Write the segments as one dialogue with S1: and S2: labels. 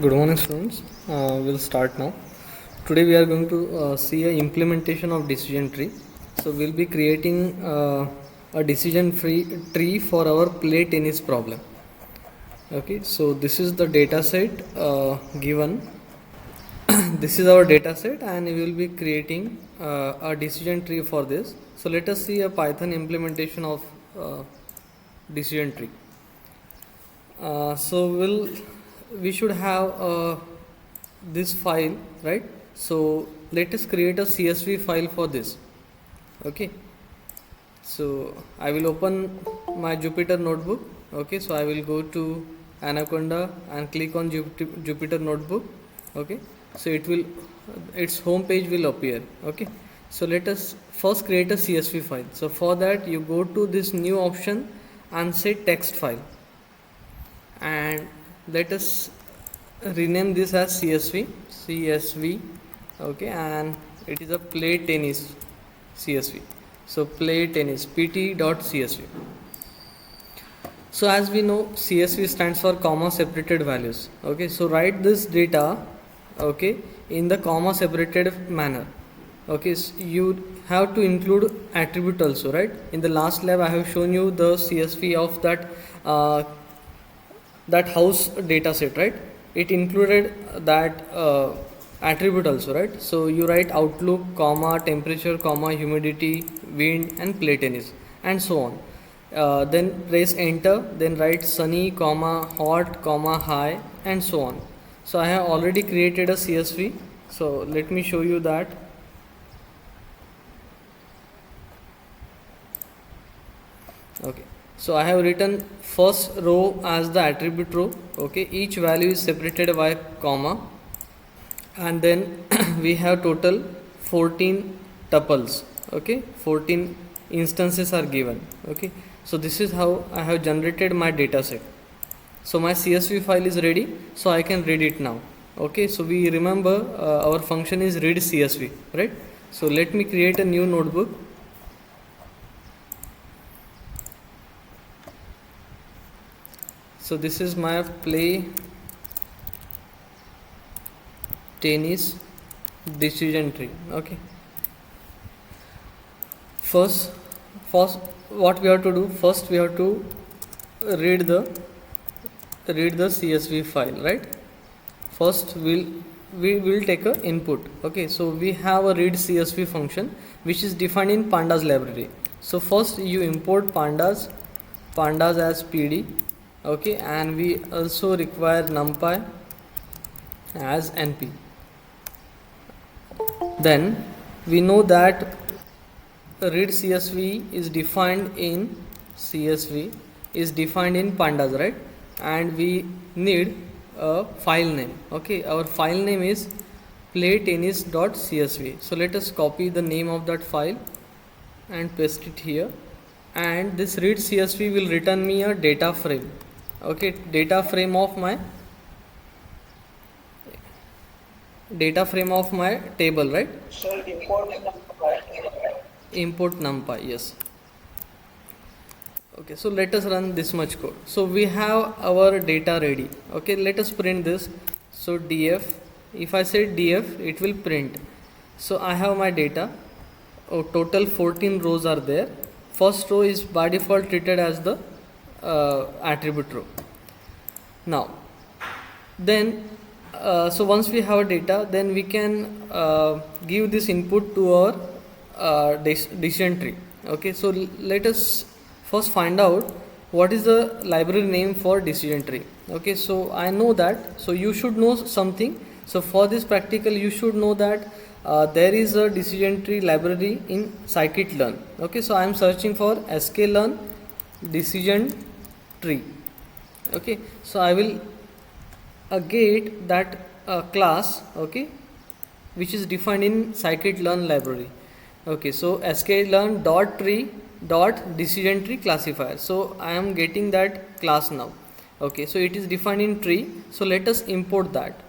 S1: Good morning, students. We'll start now. Today we are going to see a implementation of decision tree. So we'll be creating a decision tree for our play tennis problem. Okay, so this is the data set given. This is our data set, and we will be creating a decision tree for this. So let us see a Python implementation of decision tree. So we should have this file, right? So let us create a CSV file for this. Okay, so I will open my Jupyter notebook. Okay, so I will go to Anaconda and click on Jupyter notebook. Okay, so its home page will appear. Okay, so let us first create a CSV file. So for that you go to this new option and say text file, and let us rename this as CSV. Okay, and it is a play tennis CSV. So play tennis pt.csv. So as we know, CSV stands for comma separated values. Okay, so write this data, okay, in the comma separated manner. Okay, so you have to include attribute also, right? In the last lab I have shown you the CSV of that house data set, right? It included that attribute also, right? So you write outlook, comma, temperature, comma, humidity, wind, and play tennis, and so on. Then press enter, then write sunny, comma, hot, comma, high, and so on. So I have already created a CSV. So let me show you that. Okay, so I have written first row as the attribute row. Okay, each value is separated by comma, and then we have total 14 tuples. Okay, 14 instances are given. Okay, so this is how I have generated my data set. So my CSV file is ready, so I can read it now. Okay, so we remember our function is read CSV, right? So let me create a new notebook. So this is my play tennis decision tree. Okay, first what we have to do, first we have to read the CSV file, right? First we will take a input. Okay, so we have a read CSV function which is defined in pandas library. So first you import pandas as pd. Okay, and we also require numpy as np. Then we know that read CSV is defined in pandas, right? And we need a file name. Okay, our file name is playtennis.csv. So let us copy the name of that file and paste it here, and this read CSV will return me a data frame. Okay, data frame of my table, right?
S2: So
S1: Import numpy, yes. Okay, so let us run this much code. So we have our data ready. Okay, let us print this. So df, if I say df, it will print. So I have my data. Oh, total 14 rows are there. First row is by default treated as the attribute row. Now then so once we have data, then we can give this input to our decision tree. Okay, so let us first find out what is the library name for decision tree. Okay, so I know that, so you should know something. So for this practical you should know that there is a decision tree library in scikit-learn. Okay, so I am searching for sklearn decision tree. Okay, so I will get that class, okay, which is defined in scikit-learn library. Okay, so sklearn dot tree dot decision tree classifier. So I am getting that class now. Okay, so it is defined in tree. So let us import that.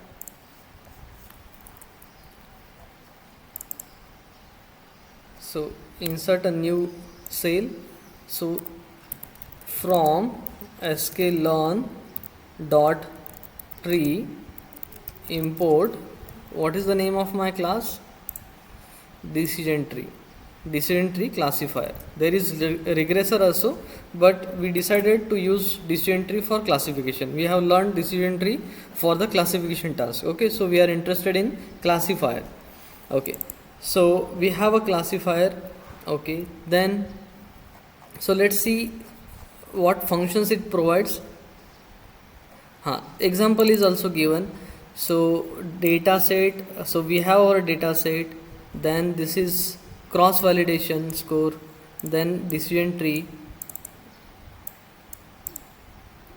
S1: So insert a new cell. So from sklearn dot tree import, what is the name of my class? Decision tree classifier. There is regressor also, but we decided to use decision tree for classification. We have learned decision tree for the classification task. Okay, so we are interested in classifier. Okay, so we have a classifier. Okay, then so let's see what functions it provides. Example is also given. So data set, so we have our data set, then this is cross validation score, then decision tree,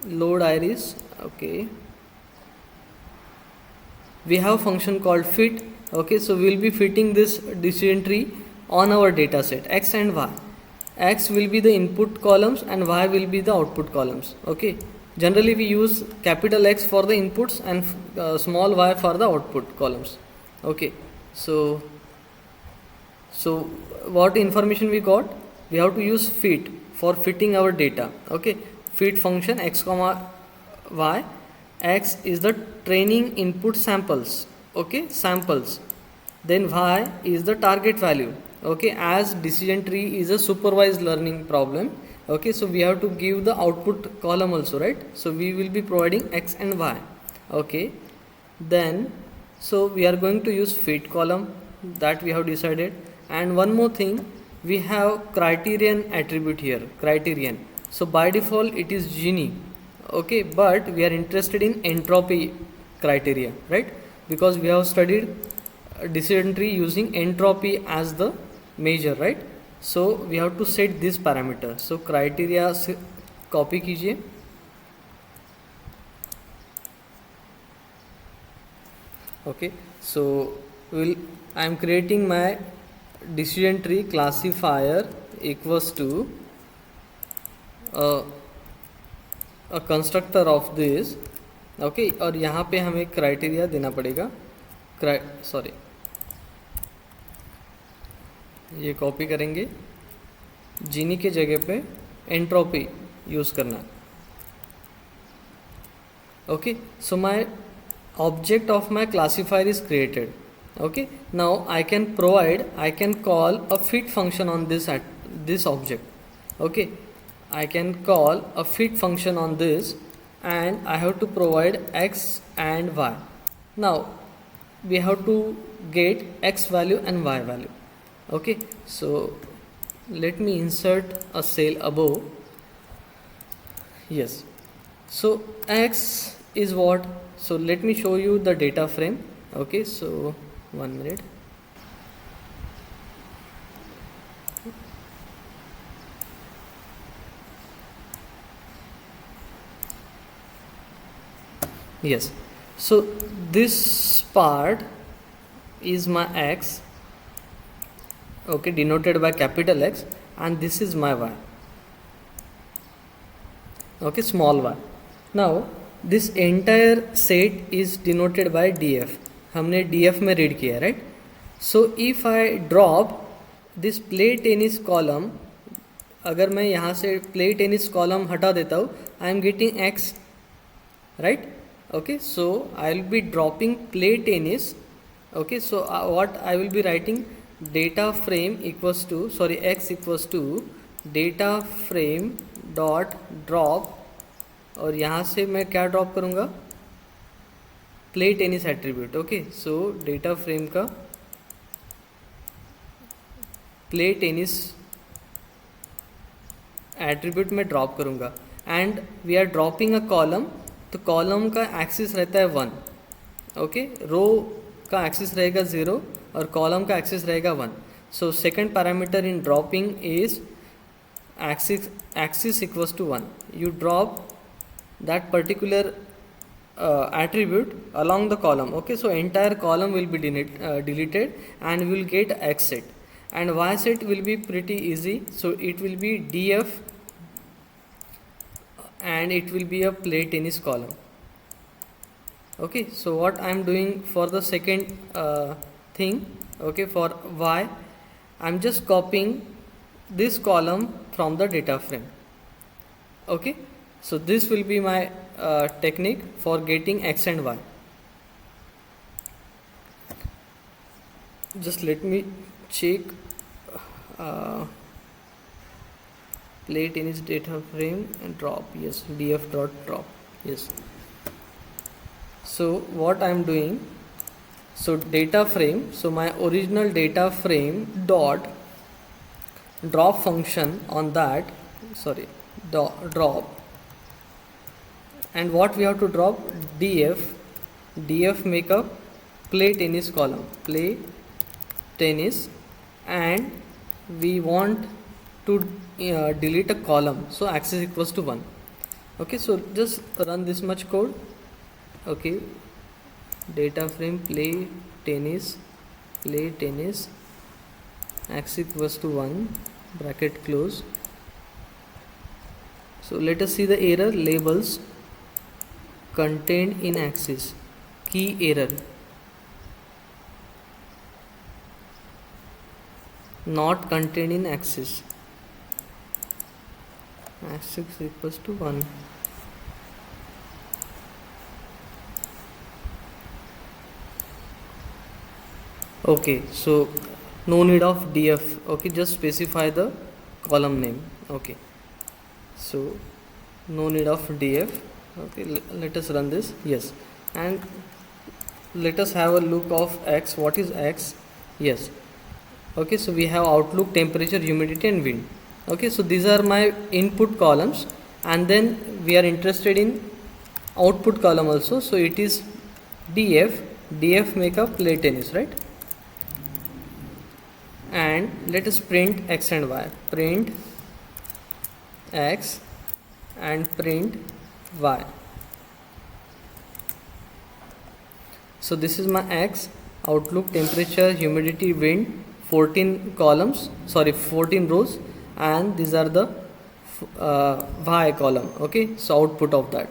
S1: load iris. Okay, we have function called fit. Okay, so we will be fitting this decision tree on our data set x and y. X will be the input columns and y will be the output columns. Okay, generally we use capital X for the inputs and small y for the output columns. Okay, so what information we got? We have to use fit for fitting our data. Okay, fit function x comma y. X is the training input samples. Okay, samples. Then y is the target value. Okay, as decision tree is a supervised learning problem. Okay, so we have to give the output column also, right? So we will be providing x and y. Okay, then so we are going to use fit column, that we have decided. And one more thing, we have criterion attribute here, criterion. So by default it is Gini. Okay, but we are interested in entropy criteria, right? Because we have studied decision tree using entropy as the measure, right? So we have to set this parameter. So criteria से copy कीजिए. Okay, so I am creating my decision tree classifier equals to a constructor of this. Okay, और यहाँ पे हमें criteria देना पड़ेगा. Sorry, ये copy करेंगे, जीनी के जगह पे एंट्रोपी यूज़ करना. Okay, so my object of my classifier is created. Okay, now I can call a fit function on this object. Okay, I can call a fit function on this, and I have to provide x and y. Now we have to get x value and y value. Okay, so let me insert a cell above. Yes, so x is what? So let me show you the data frame. Okay, so 1 minute. Yes, so this part is my x, okay, denoted by capital X, and this is my y, okay, small y. Now this entire set is denoted by df. हमने df में read किया, right? So if I drop this play tennis column, अगर मैं यहाँ से play tennis column हटा देता हूँ, I am getting x, right? Okay, so I will be dropping play tennis. Okay, so what I will be writing, data frame equals to, sorry, x equals to data frame dot drop, और यहाँ से मैं क्या drop करूँगा, play tennis attribute. Okay, so data frame का play tennis attribute में drop करूँगा. And we are dropping a column, तो कॉलम का एक्सिस रहता है 1. ओके, रो का एक्सिस रहेगा 0 और कॉलम का एक्सिस रहेगा 1. So second parameter in dropping is axis equals to 1. You drop that particular attribute along the column. Okay, so entire column will be deleted and we will get x set, and y set will be pretty easy. So it will be df and it will be a play tennis column. Okay, so what I am doing for the second thing, okay, for y, I am just copying this column from the data frame. Okay, so this will be my technique for getting x and y. just let me check. uh, Plate in its data frame and drop. Yes, df dot drop. Yes. So what I'm doing, so data frame, so my original data frame dot drop function on that, sorry, drop, and what we have to drop, df make a play tennis column, play tennis, and we want to delete a column, so access equals to 1. Okay, so just run this much code. Okay, data frame play tennis, access equals to 1, bracket close. So let us see the error, labels contained in access, key error, not contained in access equals to 1. Okay, so no need of df. Okay, just specify the column name. Okay, so no need of df. Okay, let us run this. Yes, and let us have a look of x. What is x? Yes. Okay, so we have outlook, temperature, humidity, and wind. Okay, so these are my input columns, and then we are interested in output column also. So it is df make up play tennis, right? And let us print x and y. Print x and print y. So this is my x, outlook, temperature, humidity, wind, 14 columns, sorry, 14 rows, and these are the y column. Okay, so output of that.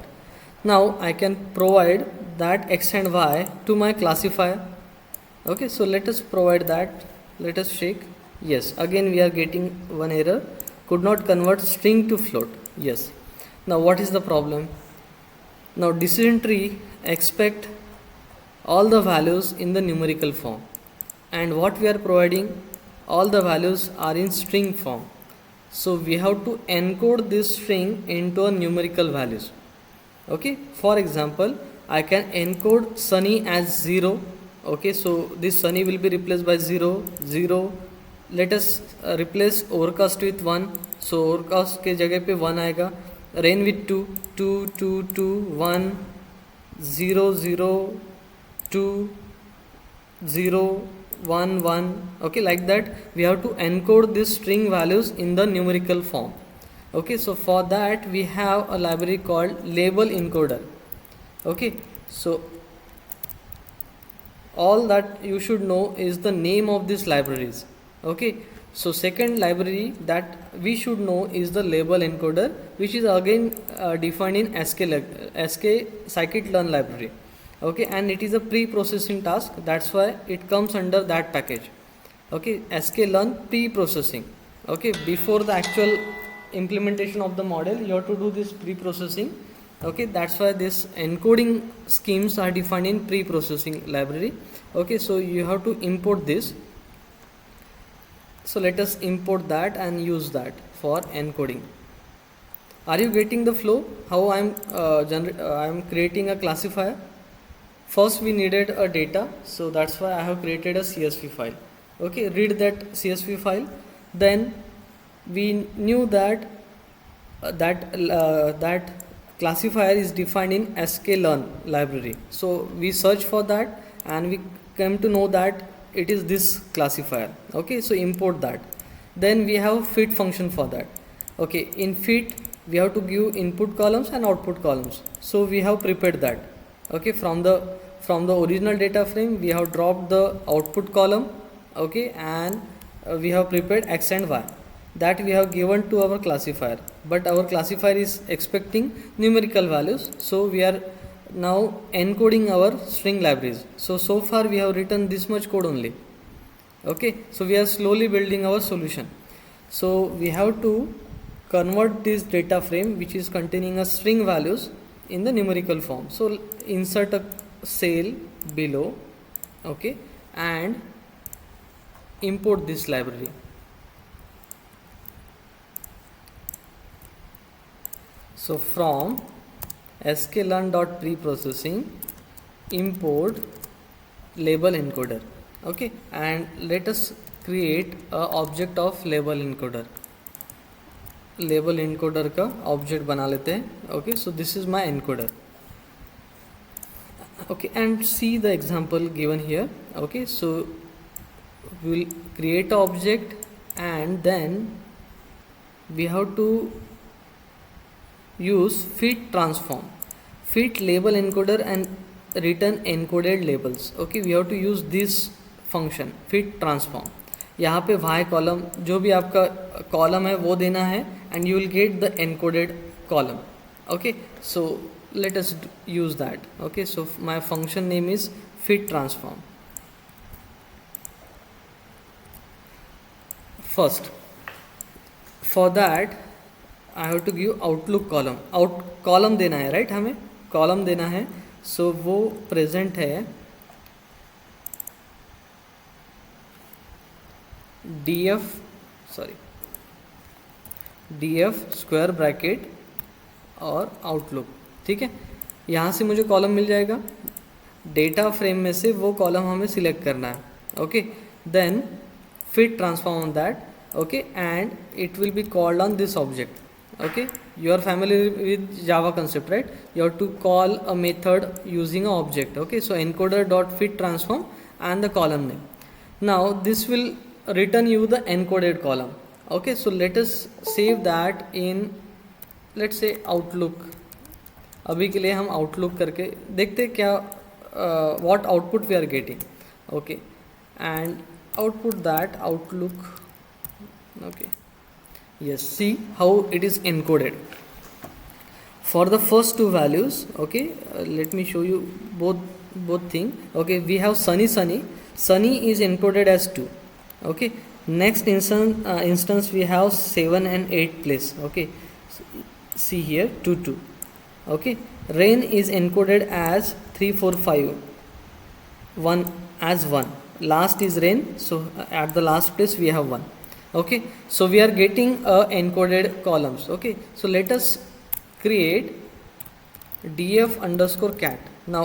S1: Now I can provide that x and y to my classifier. Okay, so let us provide that. Let us check. Yes, again we are getting one error, could not convert string to float. Yes. Now what is the problem? Now decision tree expect all the values in the numerical form, and what we are providing, all the values are in string form. So we have to encode this string into a numerical values. Okay, for example, I can encode Sunny as 0. Okay, so this Sunny will be replaced by 0, 0. Let us replace overcast with 1. So overcast के जगह पे 1 आएगा. Rain with 2, 2, 2, 2, 1, 0, 0, 2, 0, 1, 1. Okay, like that we have to encode these string values in the numerical form. Okay, so for that we have a library called label encoder. Okay, so all that you should know is the name of these libraries. Okay, so second library that we should know is the label encoder, which is again defined in SK scikit-learn library. Okay, and it is a pre-processing task, that's why it comes under that package. Okay, sklearn pre-processing. Okay, before the actual implementation of the model you have to do this pre-processing. Okay, that's why this encoding schemes are defined in pre-processing library. Okay, so you have to import this. So let us import that and use that for encoding. Are you getting the flow? How I am creating a classifier? First we needed a data, so that's why I have created a CSV file. Okay, read that CSV file. Then we knew that that classifier is defined in sklearn library. So we search for that and we came to know that it is this classifier. Okay, so import that. Then we have fit function for that. Okay, in fit we have to give input columns and output columns. So we have prepared that. Okay, from the original data frame we have dropped the output column. Okay, and we have prepared x and y, that we have given to our classifier, but our classifier is expecting numerical values, so we are now encoding our string libraries. So far we have written this much code only. Okay, so we are slowly building our solution. So we have to convert this data frame which is containing a string values in the numerical form. So insert a cell below. Okay, and import this library. So from sklearn.preprocessing import label encoder. Okay, and let us create a object of label encoder. Label encoder का object बना लेते हैं. Okay, so this is my encoder. Okay, and see the example given here. Okay, so we'll create an object and then we have to use fit transform, fit label encoder and return encoded labels. Okay, we have to use this function fit transform. यहाँ पे y column जो भी आपका column है वो देना है and you will get the encoded column. Okay, so let us use that. Okay, so my function name is fit transform. First, for that I have to give outlook column. out column देना है, right? हमें column देना है. So वो present है df square bracket और outlook. ठीक है, यहाँ से मुझे कॉलम मिल जाएगा. डेटा फ्रेम में से वो कॉलम हमें सिलेक्ट करना है. Okay, then fit transform on that. Okay, and it will be called on this object. Okay, you are familiar with Java concept, right? You have to call a method using an object. Okay, so encoder dot fit transform and the column name. Now this will return you the encoded column. Okay, so let us save that in, let's say, outlook. अभी के लिए हम outlook करके देखते क्या what output we are getting. Okay, and output that outlook. Okay, yes, see how it is encoded for the first two values. Okay, let me show you both thing. Okay, we have sunny is encoded as 2. Okay, next instance we have 7 and 8 place. Okay, see here 2 2. Okay, rain is encoded as 3 4 5, 1 as 1. Last is rain, so at the last place we have 1. Okay, so we are getting encoded columns. Okay, so let us create df underscore cat. Now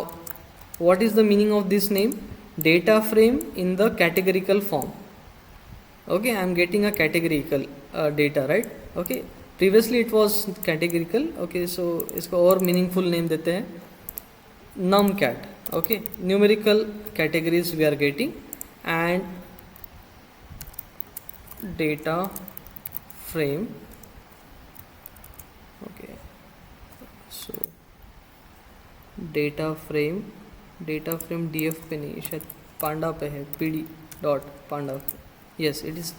S1: what is the meaning of this name? Data frame in the categorical form. Okay, I am getting a categorical data, right? Okay, previously it was categorical. Okay, so इसको और meaningful name देते हैं numcat. Okay, numerical categories we are getting and data frame. Okay, so data frame df पे नहीं, शायद पांडा पे है, pd dot panda. Yes, it is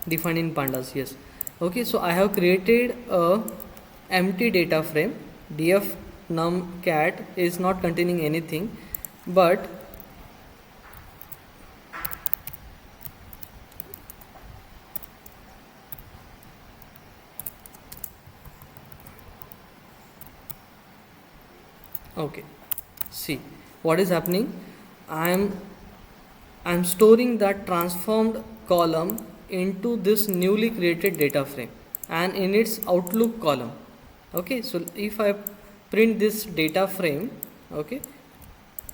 S1: defined in pandas. Yes. Okay, so I have created a empty data frame. Df num cat is not containing anything, but okay, see what is happening. I am storing that transformed column into this newly created data frame and in its outlook column. Okay, so if I print this data frame, okay,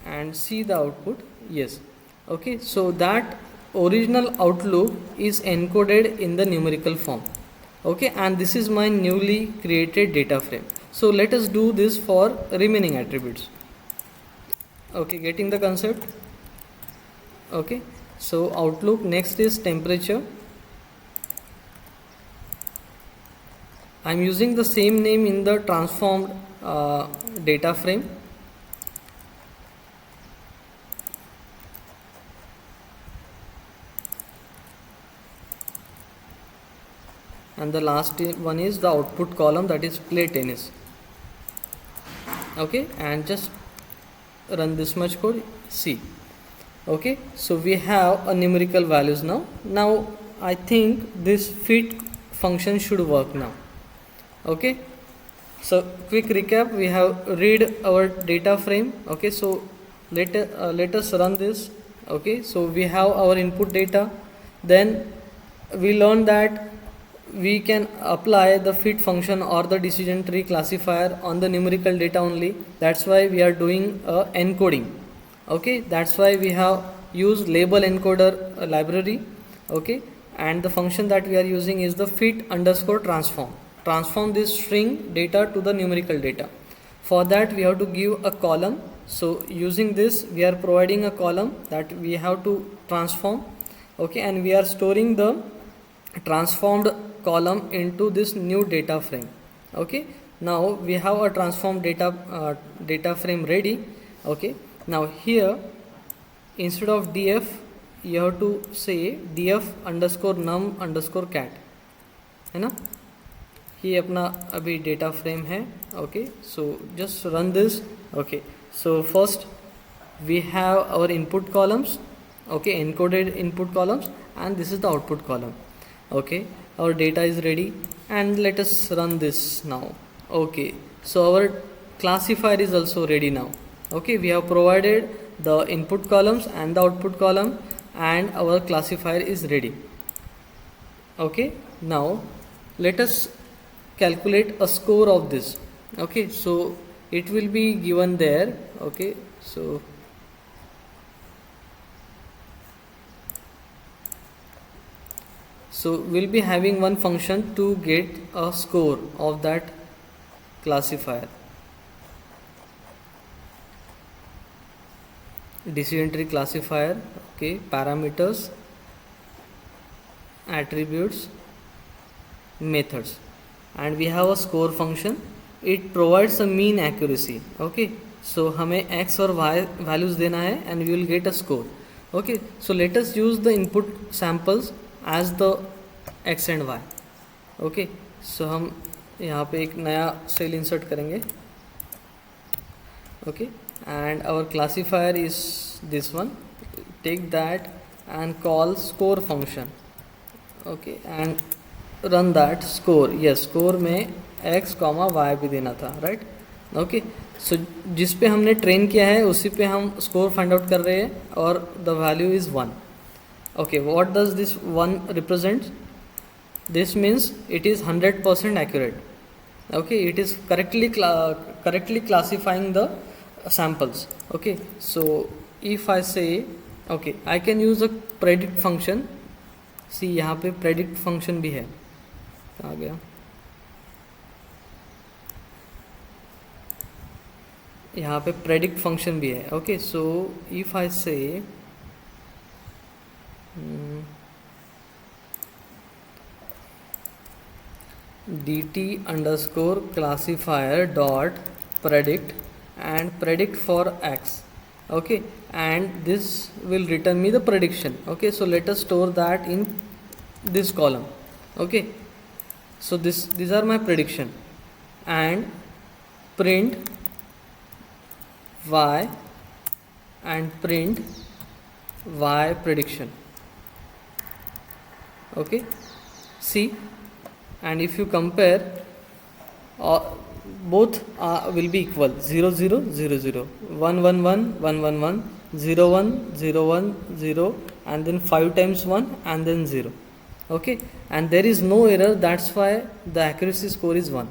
S1: and see the output, yes, okay, so that original outlook is encoded in the numerical form. Okay, and this is my newly created data frame. So let us do this for remaining attributes. Okay, getting the concept? Okay, so outlook, next is temperature. I am using the same name in the transformed data frame. And the last one is the output column, that is play tennis. Okay, and just run this much code, see. Okay, so we have a numerical values now I think this fit function should work now. Okay, so quick recap, we have read our data frame. Okay, so let us run this. Okay, so we have our input data, Then we learned that we can apply the fit function or the decision tree classifier on the numerical data only. That's why we are doing encoding. Okay, that's why we have used label encoder library. Okay, and the function that we are using is the fit underscore transform this string data to the numerical data. For that we have to give a column. So using this we are providing a column that we have to transform. Okay, and we are storing the transformed column into this new data frame. Okay, now we have a transformed data frame ready. Okay, now here instead of df you have to say df underscore num underscore cat, है ना, ये अपना अभी data frame है. Okay, so just run this. Okay, so first we have our input columns, okay, encoded input columns, and this is the output column. Okay, our data is ready and let us run this now. Okay, so our classifier is also ready now. Okay, we have provided the input columns and the output column and our classifier is ready. Okay, now let us calculate a score of this. Okay, so it will be given there. Okay, so we'll be having one function to get a score of that classifier. Decision tree classifier. Okay, parameters, attributes, methods, and we have a score function. It provides a mean accuracy. Okay, so हमें x और y values देना है and we will get a score. Okay, so let us use the input samples as the x and y. Okay, so हम यहाँ पे एक नया cell insert करेंगे. Okay, and our classifier is this one. Take that and call score function. Okay, and run that score. Yes, score में x, y भी देना था, right? Okay, so जिस पे हमने ट्रेन किया है उसी पे हम स्कोर फाइंड आउट कर रहे हैं और the value is 1. Okay, what does this 1 represent? This means it is 100% accurate. Okay, it is correctly classifying the samples. Okay, so if I say, okay, I can use a predict function. See, यहाँ पे predict function भी है. कहाँ गया? यहाँ पे predict function भी है. Okay, so if I say dt underscore classifier dot predict and predict for x. Okay, and this will return me the prediction. Okay, so let us store that in this column. Okay, so these are my prediction, and print y and print y prediction. Okay, see, and if you compare, both will be equal. 0 0 0 0, 1 1 1 1 1 1, 0 1 0 1 0, and then 5 times 1 and then 0. Okay, and there is no error, that's why the accuracy score is 1.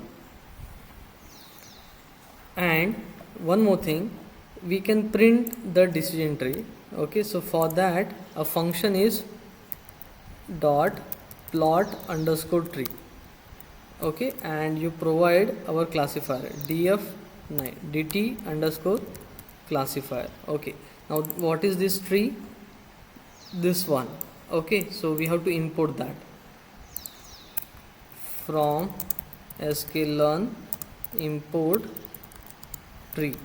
S1: And one more thing, we can print the decision tree. Okay, so for that a function is dot plot underscore tree. Okay, and you provide our classifier dt underscore classifier. Okay, now what is this tree? This one. Okay, so we have to import that from sklearn import tree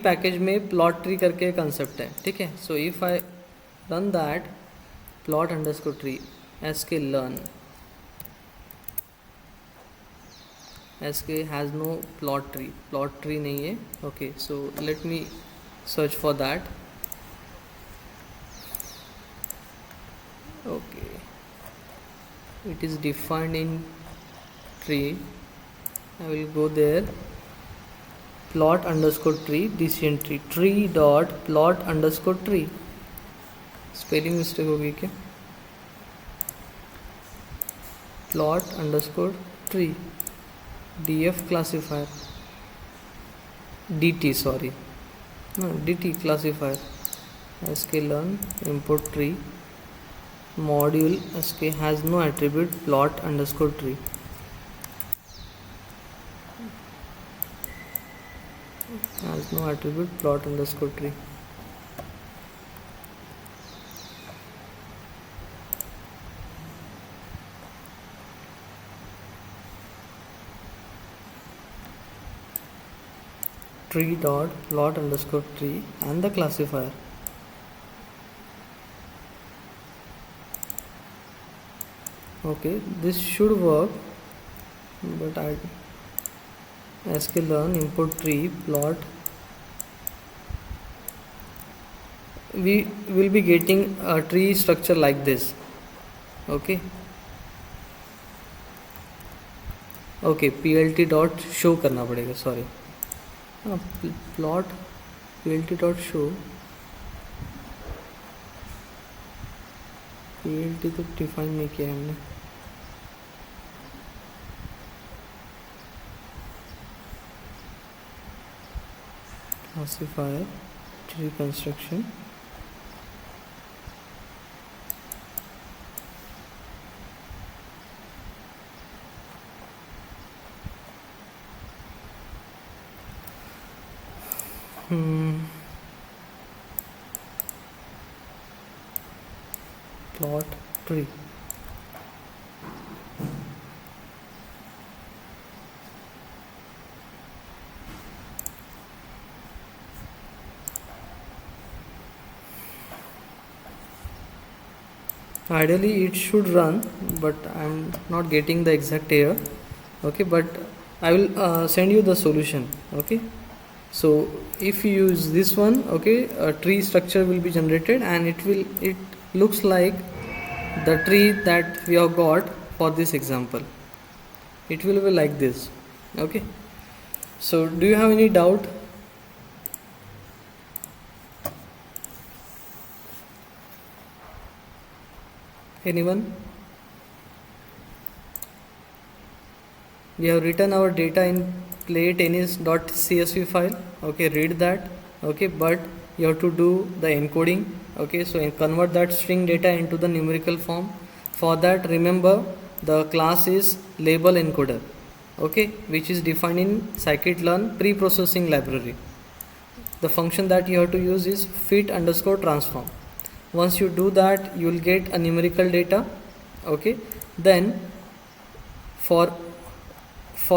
S1: package में plot tree करके concept है. ठीक है, so if I run that plot underscore tree sklearn sk has no plot tree नहीं है. Okay, so let me search for that. Okay, it is defined in tree. I will go there, plot underscore tree decision tree dot plot underscore tree. Spelling mistake हो गई क्या? plot underscore tree, df classifier, dt, sorry, no, dt classifier, sklearn import tree, module sk has no attribute plot underscore tree. Has no attribute plot underscore tree. Tree dot plot underscore tree and the classifier. Okay, this should work, but I sklearn import tree plot. We will be getting a tree structure like this. Okay. Okay, plt dot show करना पड़ेगा, sorry. Plot plt dot show, plt तो define नहीं किया हमने. Classifier tree construction. Plot tree. Ideally it should run, but I'm not getting the exact error. Okay, but I will send you the solution. Okay, so if you use this one, okay, a tree structure will be generated, and it looks like the tree that we have got for this example. It will be like this. Okay, so do you have any doubt? Anyone? We have written our data in playtennis.csv file. Okay, read that. Okay, but you have to do the encoding. Okay, so convert that string data into the numerical form. For that, remember the class is label encoder. Okay, which is defined in scikit-learn pre-processing library. The function that you have to use is fit underscore transform. Once you do that, you will get a numerical data. Okay, then for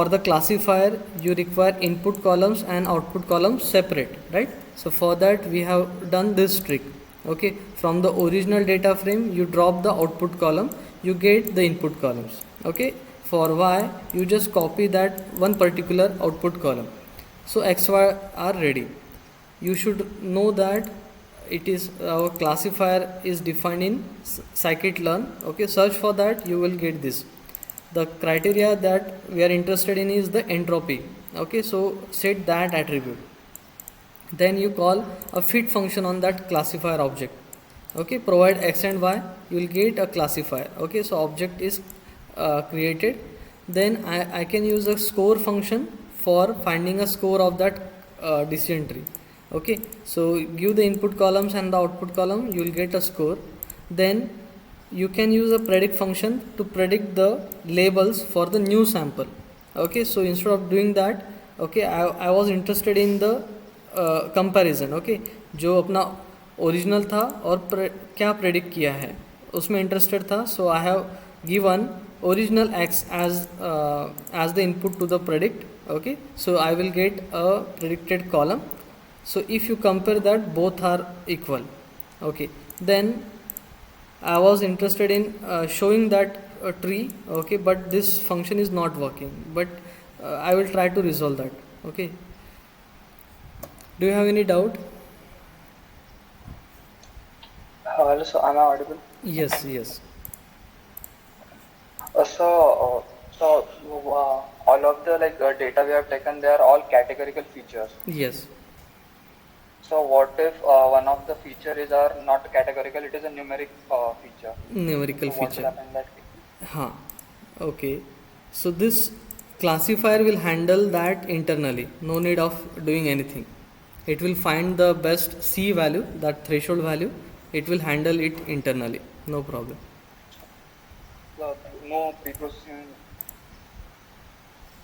S1: the classifier you require input columns and output columns separate, right? So for that we have done this trick. Okay, from the original data frame you drop the output column, you get the input columns. Okay, for y you just copy that one particular output column. So x, y are ready. You should know that it is our classifier is defined in scikit-learn. Okay, search for that, you will get this. The criteria that we are interested in is the entropy. Okay, so set that attribute. Then you call a fit function on that classifier object. Okay, provide x and y, you will get a classifier. Okay, so object is created. Then I can use a score function for finding a score of that decision tree. Okay, so give the input columns and the output column, you will get a score. Then you can use a predict function to predict the labels for the new sample. Okay, so instead of doing that, okay, I was interested in the comparison. Okay, जो अपना original था और क्या predict किया है उसमें interested था. So I have given original x as the input to the predict. Okay, so I will get a predicted column. So if you compare that, both are equal. Okay, then I was interested in showing that tree. Okay, but this function is not working, but I will try to resolve that. Okay, do you have any doubt?
S2: Hello, so am I audible?
S1: Yes, yes.
S2: So all of the data we have taken, they are all categorical features.
S1: Yes.
S2: So what if one of the features are not categorical, it is a numeric feature?
S1: Numerical
S2: so what
S1: feature.
S2: will happen in that case?
S1: हाँ, Okay, so this classifier will handle that internally, no need of doing anything. It will find the best C value, that threshold value, it will handle it internally, no problem.
S2: The no pre-processing.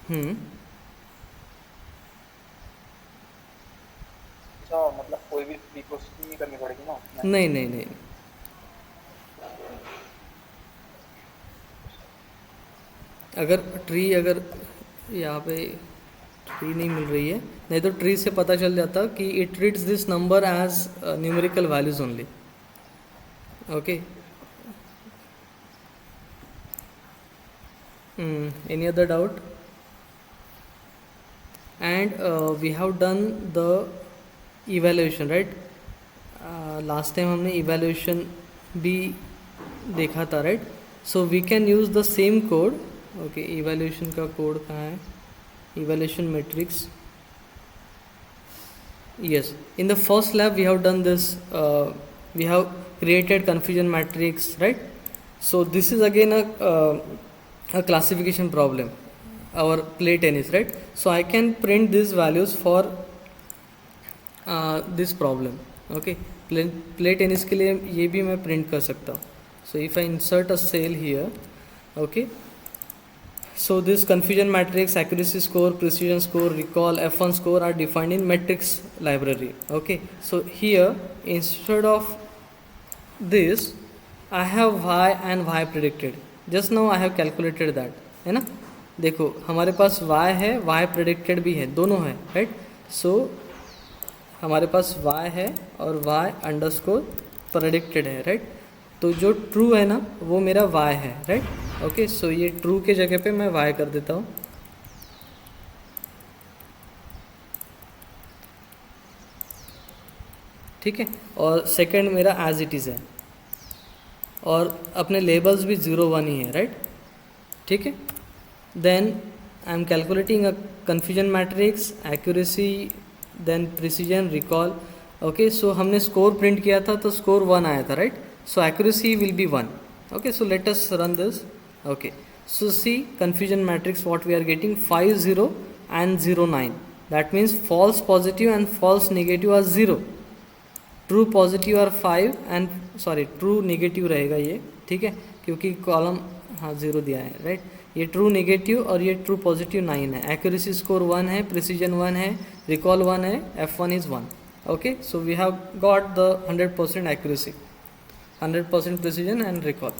S1: Hmm.
S2: अच्छा मतलब कोई भी pre-processing नहीं करनी पड़ेगी ना उसमें?
S1: नहीं नहीं नहीं, अगर ट्री अगर यहाँ पे ट्री नहीं मिल रही है, नहीं तो ट्री से पता चल जाता कि it treats this number as numerical values only. Okay. Any other doubt? And we have done the evaluation, right? Last time हमने evaluation भी देखा था, right? So we can use the same code. Okay, evaluation का code कहाँ है? Evaluation matrix. Yes, in the first lab we have done this. We have created confusion matrix, right? So this is again a classification problem, our play tennis, right? So I can print these values for this problem. Okay, play tennis के लिए ये भी मैं print कर सकता हूँ. So if I insert a cell here, okay. So this confusion matrix, accuracy score, precision score, recall, F1 score are defined in matrix library. Okay. So here instead of this, I have y and y predicted. Just now I have calculated that, है ना. देखो हमारे पास y है, y predicted भी है, दोनों है, right? So हमारे पास y है और y अंडरस्कोर predicted है, right? तो जो ट्रू है ना वो मेरा y है, राइट. ओके, सो ये ट्रू के जगह पे मैं y कर देता हूँ. ठीक है, और सेकंड मेरा एज इट इज़ है, और अपने लेबल्स भी 0 1 ही है, राइट. ठीक है, then I am calculating a confusion matrix, accuracy, then precision, recall. Okay, so हमने स्कोर प्रिंट किया था तो स्कोर 1 आया था, right. So accuracy will be 1. Okay, so let us run this. Okay, so see confusion matrix what we are getting, 5 0 and 0 9. That means false positive and false negative are 0. True positive are 5 and sorry true negative रहेगा ये, ठीक है, क्योंकि column हाँ 0 दिया है, right. ये true negative और ये ट्रू पॉजिटिव 9 है. एक्यूरेसी स्कोर 1 है, प्रिसीजन 1 है, रिकॉल 1 है, F1 is 1. Okay, so we have got the 100% accuracy, 100% precision and recall.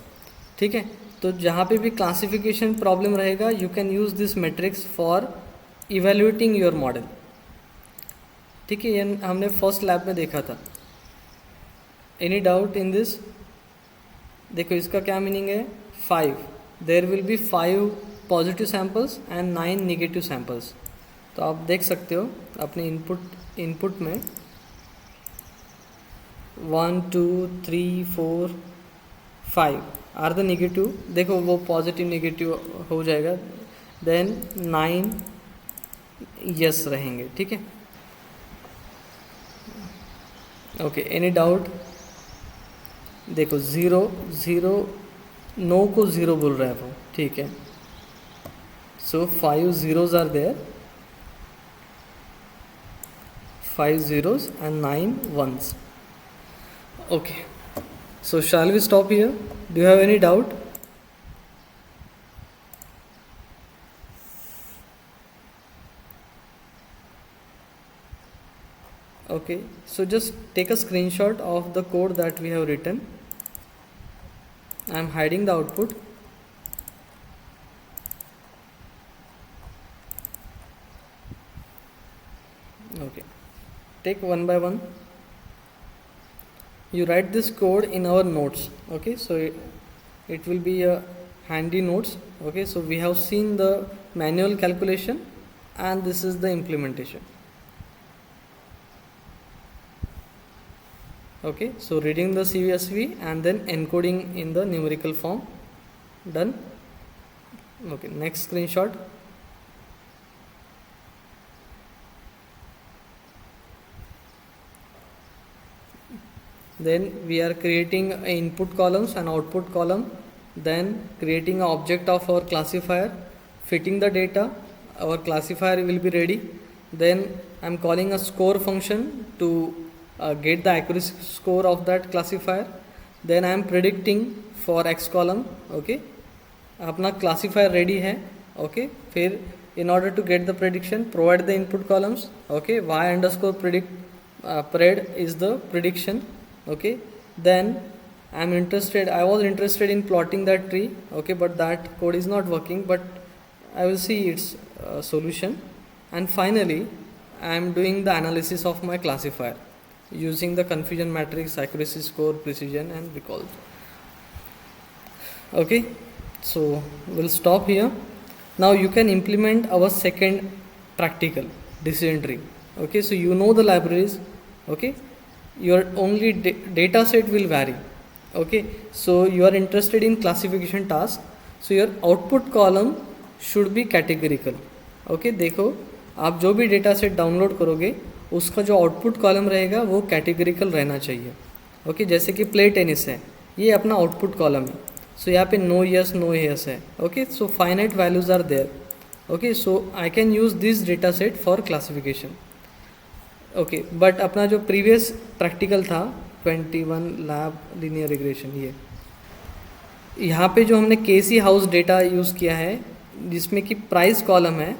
S1: ठीक है, तो जहाँ पे भी क्लासिफिकेशन प्रॉब्लम रहेगा you can use this matrix for evaluating your model. ठीक है, ये हमने फर्स्ट लैब में देखा था. Any doubt in this? देखो इसका क्या मीनिंग है, 5 there will be 5 positive samples and 9 negative samples. तो आप देख सकते हो अपने इनपुट में 1 2 3 4 5 आर द नेगेटिव. देखो वो पॉजिटिव नेगेटिव हो जाएगा, देन 9 यस रहेंगे. ठीक है, ओके. Any doubt? देखो 0 0 नो को 0 बोल रहा है वो, ठीक है. So 5 zeros are there, 5 zeros and 9 ones. Okay, so shall we stop here? Do you have any doubt? Okay, so just take a screenshot of the code that we have written. I am hiding the output. Okay, take one by one. You write this code in our notes. Okay, so it will be a handy notes. Okay, so we have seen the manual calculation and this is the implementation. Okay, so reading the CSV and then encoding in the numerical form. Done. Okay, next screenshot. Then we are creating input columns and output column. then creating an object of our classifier, fitting the data, our classifier will be ready. Then I'm calling a score function to get the accuracy score of that classifier. Then I'm predicting for x column. Okay, अपना classifier ready है. Okay, फिर in order to get the prediction, provide the input columns. Okay, y underscore predict pred is the prediction. Okay, then I was interested in plotting that tree. Okay, but that code is not working, but I will see its solution. And finally I am doing the analysis of my classifier using the confusion matrix, accuracy score, precision and recall. Okay, so we'll stop here. Now you can implement our second practical decision tree. Okay, so you know the libraries. Okay, your only data set will vary. Okay, so you are interested in classification task, so your output column should be categorical. Okay, देखो आप जो भी data set download करोगे उसका जो output column रहेगा वो categorical रहना चाहिए. ओके, जैसे कि प्ले टेनिस है, ये अपना आउटपुट कॉलम है. सो यहाँ पे नो यस है. Okay, so finite values are there. Okay, so I can use this data set for classification. Okay, but अपना जो प्रीवियस प्रैक्टिकल था 21 लैब लीनियर रिग्रेशन, ये यहाँ पे जो हमने केसी हाउस डेटा यूज़ किया है जिसमें कि प्राइस कॉलम है.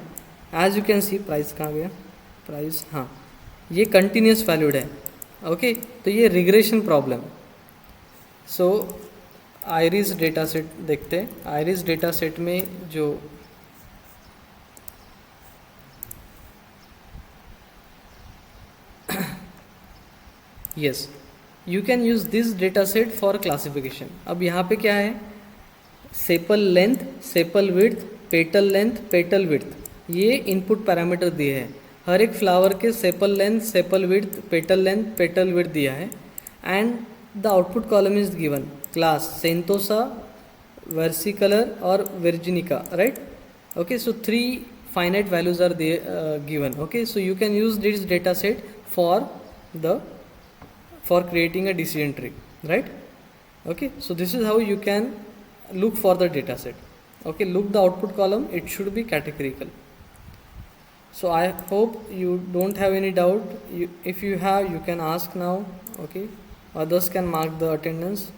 S1: As you can see, price कहाँ गया, प्राइस, हाँ, ये कंटिन्यूस वैल्यूड है. ओके, तो ये रिग्रेशन प्रॉब्लम. सो आयरिस डेटा सेट देखते हैं. आयरिस डेटा सेट में जो yes, you can use this data set for classification. अब यहाँ पे क्या है, sepal length, sepal width, petal length, petal width, ये इनपुट पैरामीटर दिए हैं. हर एक फ्लावर के sepal length, sepal width, petal length, petal width दिया है. And the output column is given class Sentosa, versicolor और वर्जिनिका, right. Okay, so 3 finite values are given. Okay, so you can use this data set for creating a decision tree, right. Okay, so this is how you can look for the data set. Okay, look the output column, it should be categorical. So I hope you don't have any doubt. If you have, you can ask now. Okay, others can mark the attendance.